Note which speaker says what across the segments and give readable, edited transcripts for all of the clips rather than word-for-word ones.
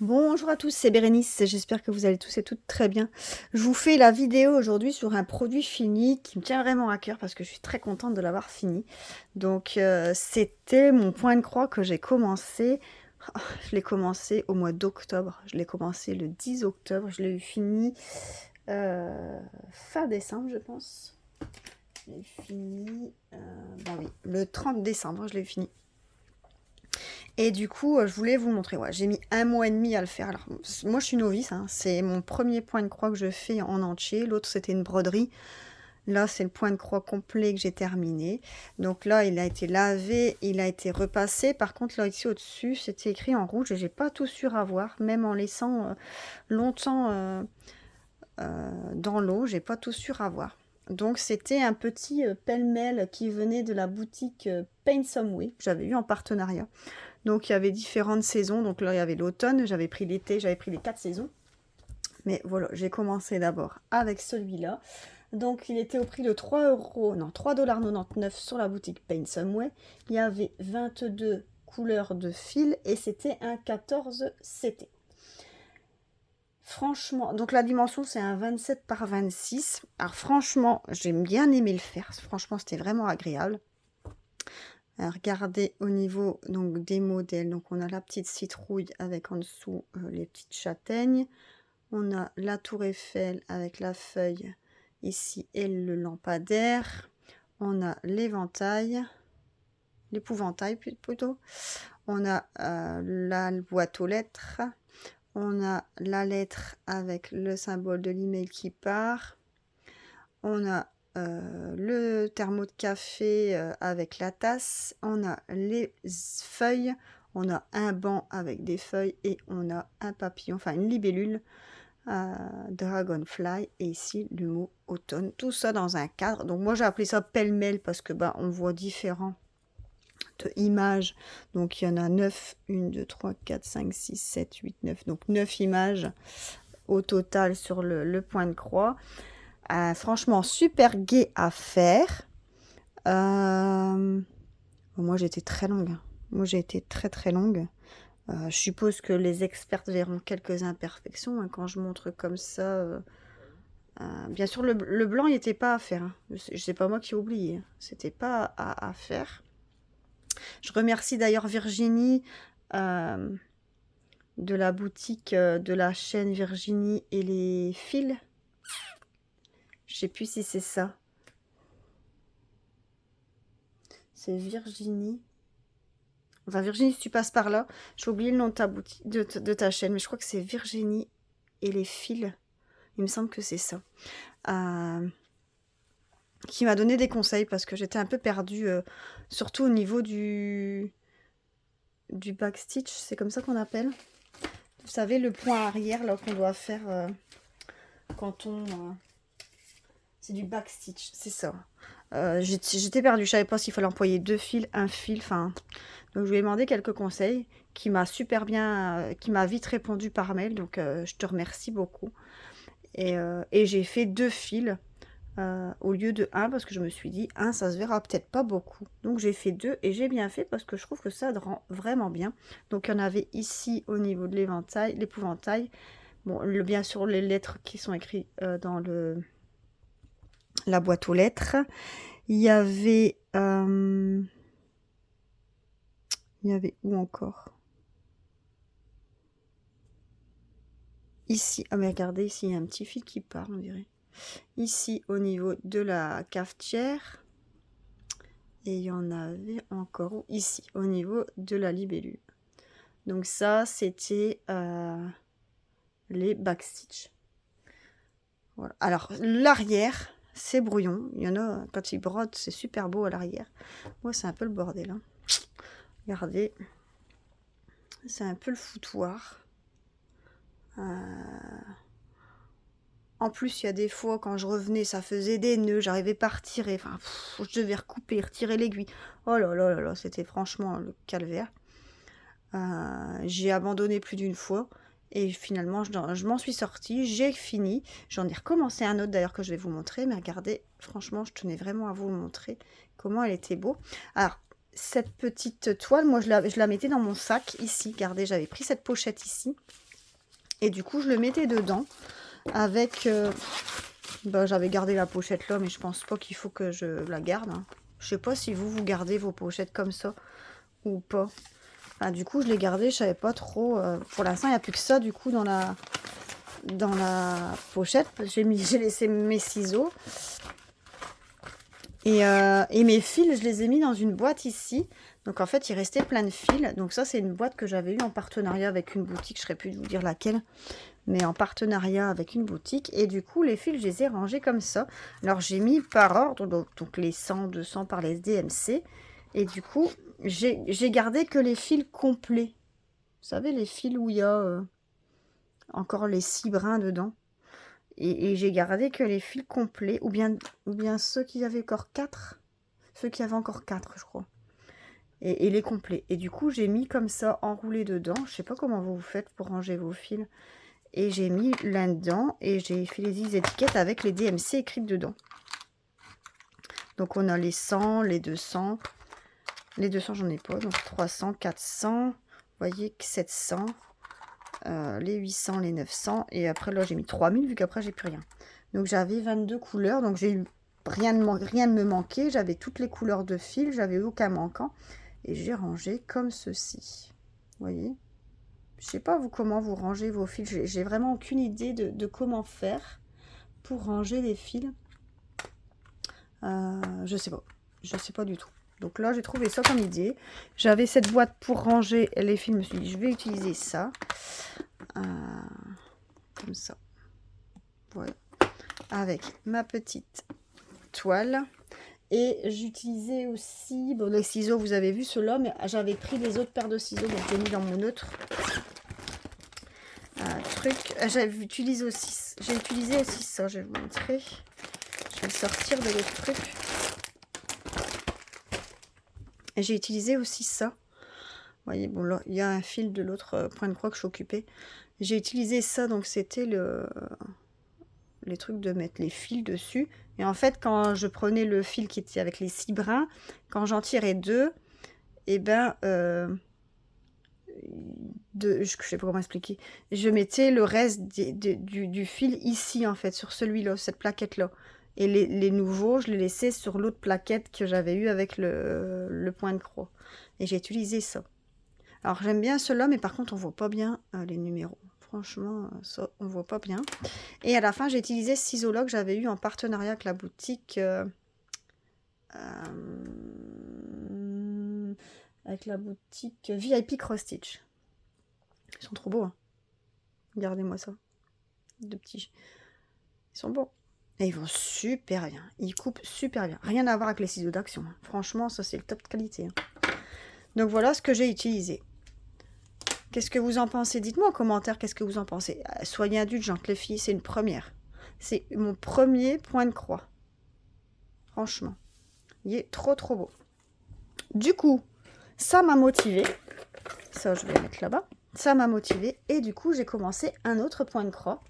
Speaker 1: Bonjour à tous, c'est Bérénice, j'espère que vous allez tous et toutes très bien. Je vous fais la vidéo aujourd'hui sur un produit fini qui me tient vraiment à cœur parce que je suis très contente de l'avoir fini. Donc c'était mon point de croix que j'ai commencé. Je l'ai commencé au mois d'octobre, je l'ai commencé le 10 octobre, je l'ai eu fini fin décembre je pense. Je l'ai fini, bah oui, le 30 décembre je l'ai fini. Et du coup, je voulais vous montrer. Ouais, j'ai mis 1 mois et demi à le faire. Alors, moi, je suis novice, hein. C'est mon premier point de croix que je fais en entier. L'autre, c'était une broderie. Là, c'est le point de croix complet que j'ai terminé. Donc là, il a été lavé, il a été repassé. Par contre, là, ici au-dessus, c'était écrit en rouge et j'ai pas tout su avoir. Même en laissant longtemps dans l'eau, j'ai pas tout su avoir. Donc, c'était un petit pêle-mêle qui venait de la boutique Paint Some Way, que j'avais eu en partenariat. Donc il y avait différentes saisons. Donc là il y avait l'automne, j'avais pris l'été, j'avais pris les 4 saisons. Mais voilà, j'ai commencé d'abord avec celui-là. Donc il était au prix de 3 €, non 3,99 $ sur la boutique Paint Someway. Il y avait 22 couleurs de fil et c'était un 14 CT. Franchement, donc la dimension c'est un 27 par 26. Alors franchement, j'ai bien aimé le faire. Franchement, c'était vraiment agréable. Regardez au niveau donc des modèles. Donc on a la petite citrouille avec en dessous les petites châtaignes. On a la tour Eiffel avec la feuille ici et le lampadaire. On a l'éventail, l'épouvantail plutôt. On a la boîte aux lettres. On a la lettre avec le symbole de l'email qui part. On a le thermo de café avec la tasse, on a les feuilles, on a un banc avec des feuilles et on a un papillon, enfin une libellule, dragonfly et ici le mot automne. Tout ça dans un cadre. Donc moi j'ai appelé ça pêle-mêle parce que on voit différentes images. Donc il y en a 9, 1, 2, 3, 4, 5, 6, 7, 8, 9. Donc 9 images au total sur le point de croix. Franchement, super gai à faire. Moi, j'ai été très longue. Moi, j'ai été très très longue. Je suppose que les expertes verront quelques imperfections quand je montre comme ça. Bien sûr, le blanc, il n'était pas à faire. Hein. C'est pas moi qui ai oublié. Hein. C'était pas à faire. Je remercie d'ailleurs Virginie de la boutique de la chaîne Virginie et les fils. Je sais plus si c'est ça. C'est Virginie. Enfin, Virginie, si tu passes par là, j'ai oublié le nom de ta boutique, de ta chaîne, mais je crois que c'est Virginie et les fils. Il me semble que c'est ça. Qui m'a donné des conseils parce que j'étais un peu perdue, surtout au niveau du backstitch, c'est comme ça qu'on appelle. Vous savez, le point arrière là qu'on doit faire quand on... c'est du backstitch, c'est ça. J'étais perdue, je savais pas s'il fallait employer 2 fils, un fil, enfin... Donc je lui ai demandé quelques conseils qui m'a super bien, qui m'a vite répondu par mail, donc je te remercie beaucoup. Et j'ai fait 2 fils au lieu de 1 parce que je me suis dit 1 ça se verra peut-être pas beaucoup. Donc j'ai fait 2 et j'ai bien fait parce que je trouve que ça rend vraiment bien. Donc il y en avait ici au niveau de l'éventail, l'épouvantail. Bon, bien sûr les lettres qui sont écrites dans la boîte aux lettres. Il y avait où encore? Ici, ah mais regardez, ici il y a un petit fil qui part, on dirait. Ici au niveau de la cafetière. Et il y en avait encore ici, au niveau de la libellule. Donc ça, c'était les backstitch. Voilà. Alors, l'arrière, c'est brouillon. Il y en a, quand ils brodent, c'est super beau à l'arrière. Moi, c'est un peu le bordel. Hein. Regardez. C'est un peu le foutoir. En plus, il y a des fois, quand je revenais, ça faisait des nœuds. J'arrivais pas à retirer. Enfin, je devais recouper, retirer l'aiguille. Oh là là là là, c'était franchement le calvaire. J'ai abandonné plus d'une fois. Et finalement, je m'en suis sortie. J'ai fini. J'en ai recommencé un autre d'ailleurs que je vais vous montrer. Mais regardez, franchement, je tenais vraiment à vous le montrer. Comment elle était beau. Alors, cette petite toile, moi, je la mettais dans mon sac ici. Regardez, j'avais pris cette pochette ici. Et du coup, je le mettais dedans avec... j'avais gardé la pochette là, mais je pense pas qu'il faut que je la garde. Hein. Je sais pas si vous gardez vos pochettes comme ça ou pas. Enfin, du coup, je l'ai gardé, je savais pas trop. Pour l'instant, il n'y a plus que ça, du coup, dans la pochette. J'ai laissé mes ciseaux. Et mes fils, je les ai mis dans une boîte ici. Donc, en fait, il restait plein de fils. Donc, ça, c'est une boîte que j'avais eue en partenariat avec une boutique. Je ne saurais plus de vous dire laquelle. Mais en partenariat avec une boutique. Et du coup, les fils, je les ai rangés comme ça. Alors, j'ai mis par ordre. Donc les 100, 200 par les DMC. Et du coup, j'ai gardé que les fils complets. Vous savez, les fils où il y a encore les 6 brins dedans. Et j'ai gardé que les fils complets. Ou bien ceux qui avaient encore 4. Ceux qui avaient encore 4, je crois. Et les complets. Et du coup, j'ai mis comme ça, enroulé dedans. Je sais pas comment vous faites pour ranger vos fils. Et j'ai mis là-dedans. Et j'ai fait les étiquettes avec les DMC écrites dedans. Donc, on a les 100, les 200. Les 200, j'en ai pas. Donc, 300, 400. Vous voyez que 700. Les 800, les 900. Et après, là, j'ai mis 3000 vu qu'après, j'ai plus rien. Donc, j'avais 22 couleurs. Donc, j'ai eu rien ne me manquait. J'avais toutes les couleurs de fil. J'avais aucun manquant. Et j'ai rangé comme ceci. Vous voyez? Je sais pas vous comment vous rangez vos fils. J'ai vraiment aucune idée de comment faire pour ranger les fils. Je sais pas. Je sais pas du tout. Donc là, j'ai trouvé ça comme idée. J'avais cette boîte pour ranger les fils. Je me suis dit, je vais utiliser ça. Comme ça. Voilà. Avec ma petite toile. Et j'utilisais aussi, bon, les ciseaux, vous avez vu ceux-là, mais j'avais pris les autres paires de ciseaux, donc je les ai mis dans mon autre truc. J'ai utilisé aussi ça, je vais vous montrer. Je vais le sortir de l'autre truc. Et j'ai utilisé aussi ça. Vous voyez, bon là, il y a un fil de l'autre point de croix que je suis occupée. J'ai utilisé ça, donc c'était les trucs de mettre les fils dessus. Et en fait, quand je prenais le fil qui était avec les 6 brins, quand j'en tirais 2, et ben, je sais pas comment expliquer, je mettais le reste du fil ici, en fait, sur celui-là, cette plaquette-là. Et les nouveaux, je les laissais sur l'autre plaquette que j'avais eu avec le point de croix. Et j'ai utilisé ça. Alors, j'aime bien ceux-là, mais par contre, on voit pas bien les numéros. Franchement, ça, on voit pas bien. Et à la fin, j'ai utilisé ce ciseau-là que j'avais eu en partenariat avec la boutique. Avec la boutique VIP Cross Stitch. Ils sont trop beaux. Hein. Regardez-moi ça. Deux petits. Ils sont beaux. Et ils vont super bien. Ils coupent super bien. Rien à voir avec les ciseaux d'action. Hein. Franchement, ça, c'est le top de qualité. Hein. Donc, voilà ce que j'ai utilisé. Qu'est-ce que vous en pensez? Dites-moi en commentaire qu'est-ce que vous en pensez. Soyez indulgentes, les filles, c'est une première. C'est mon premier point de croix. Franchement. Il est trop, trop beau. Du coup, ça m'a motivée. Ça, je vais le mettre là-bas. Ça m'a motivée. Et du coup, j'ai commencé un autre point de croix.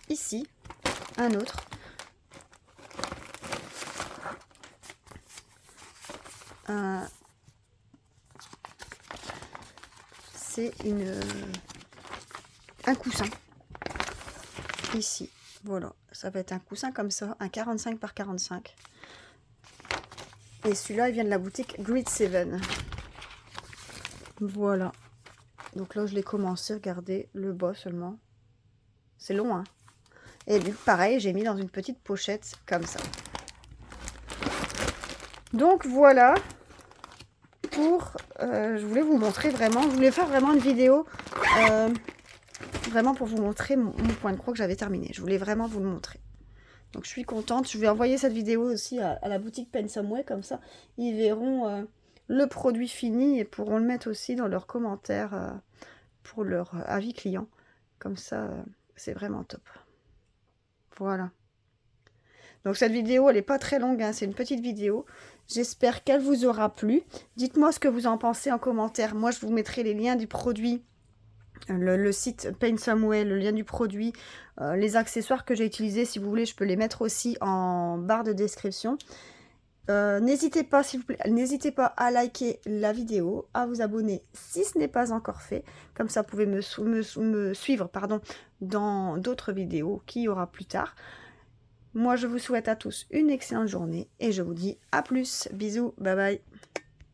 Speaker 1: Ici, un autre. C'est un coussin. Ici, voilà. Ça va être un coussin comme ça, un 45 par 45. Et celui-là, il vient de la boutique Grid 7. Voilà. Donc là, je l'ai commencé, regardez, le bas seulement. C'est long, hein. Et du coup, pareil, j'ai mis dans une petite pochette comme ça. Donc voilà. Je voulais vous montrer vraiment, je voulais faire vraiment une vidéo vraiment pour vous montrer mon point de croix que j'avais terminé. Je voulais vraiment vous le montrer. Donc je suis contente. Je vais envoyer cette vidéo aussi à la boutique Pen Some Way, comme ça ils verront le produit fini et pourront le mettre aussi dans leurs commentaires pour leur avis client. Comme ça, c'est vraiment top. Voilà. Donc cette vidéo, elle n'est pas très longue, hein, c'est une petite vidéo. J'espère qu'elle vous aura plu. Dites-moi ce que vous en pensez en commentaire. Moi, je vous mettrai les liens du produit, le site Pen Some Way, le lien du produit, les accessoires que j'ai utilisés. Si vous voulez, je peux les mettre aussi en barre de description. N'hésitez pas, s'il vous plaît, n'hésitez pas à liker la vidéo, à vous abonner si ce n'est pas encore fait. Comme ça, vous pouvez me suivre pardon, dans d'autres vidéos qu'il y aura plus tard. Moi, je vous souhaite à tous une excellente journée et je vous dis à plus. Bisous, bye bye.